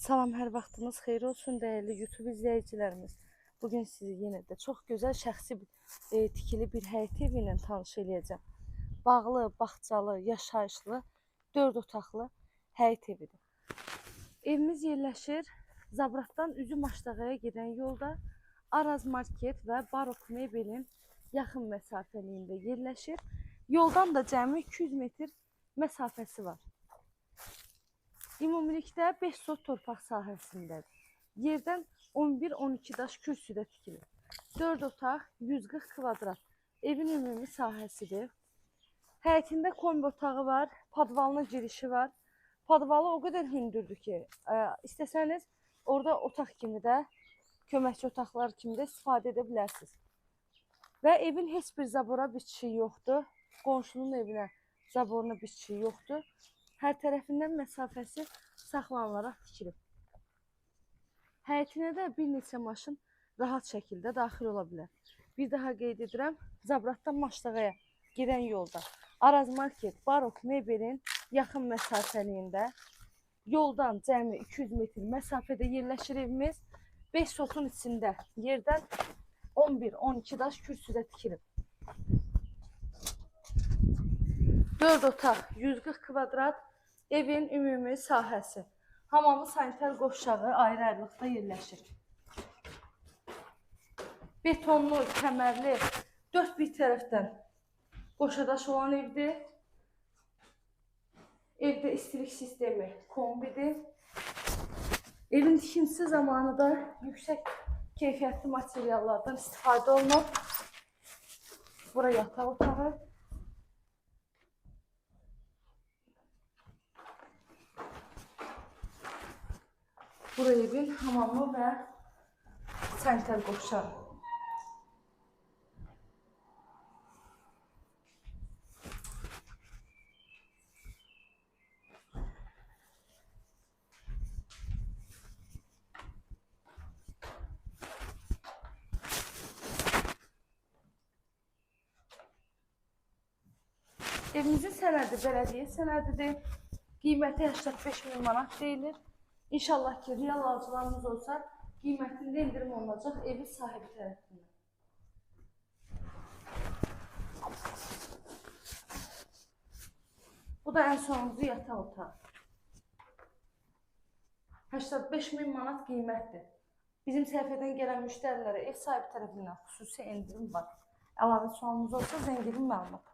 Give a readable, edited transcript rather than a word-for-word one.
Salam, hər vaxtınız xeyir olsun değerli YouTube izleyicilerimiz. Bugün sizi yine de çok güzel şəxsi tikili bir həyət evi ilə tanış eləyəcəm. Bağlı, bağçalı, yaşayışlı, 4 otaqlı həyət evidir. Evimiz yerləşir Zabratdan Üzüm Aşdağaya gedən yolda Araz Market və Barok Mebelin yaxın məsafəliyində yerləşir. Yoldan da cəmi 200 metr məsafəsi var. Ümumilikdə 5 sot torpaq sahəsindədir. Yerdən 11-12 daş kürsüdə tikilir. 4 otaq, 140 kvadrat. Evin ümumi sahəsidir. Həyətində kombi otağı var, padvalına girişi var. Padvalı o qədər hündürdür ki, istəsəniz orada otaq kimi də, köməkçi otaqlar kimi də istifadə edə bilərsiniz. Və evin heç bir zabora bitişi yoxdur. Qonşunun evinə zaboruna bitişi yoxdur. Hər tərəfindən məsafəsi saxlanılaraq tikilib. Həyətinə də bir neçə maşın rahat şəkildə daxil ola bilər. Bir daha qeyd edirəm, Zabratdan Maşdağaya gedən yolda Araz Market, Barok Mebelin yaxın məsafəliyində yoldan cəmi 200 metr məsafədə yerləşir evimiz. 5 sotun içində yerdən 11-12 daş kürsüdə tikilib. 4 otaq, 140 kvadrat evin ümumi sahəsi. Hamamı sanitar qovşağı ayrı-ayrılıqda yerləşir. Betonlu, kəmərli, 4 bir tərəfdən qoşadaş olan evdir. Evdə istilik sistemi kombidir. Evin tikintisi zamanı da yüksək keyfiyyətli materiallardan istifadə olunub. Bura yataq otağı. Bura evin hamamı və sanitar qovşağı. Evimizin sənədi bələdiyyə sənədidir. Qiyməti 85 min manat deyilir. İnşallah ki, real alıcılarımız olsa qiymətində indirim olunacaq evi sahibi tərəfindən. Bu da ən sonuncu yataq otağı. 85 min manat qiymətdir. Bizim səhifədən gələn müştərilərə ev sahibi tərəfindən xüsusi indirim var. Əlavə sualınız olsa zəng edin məlumat.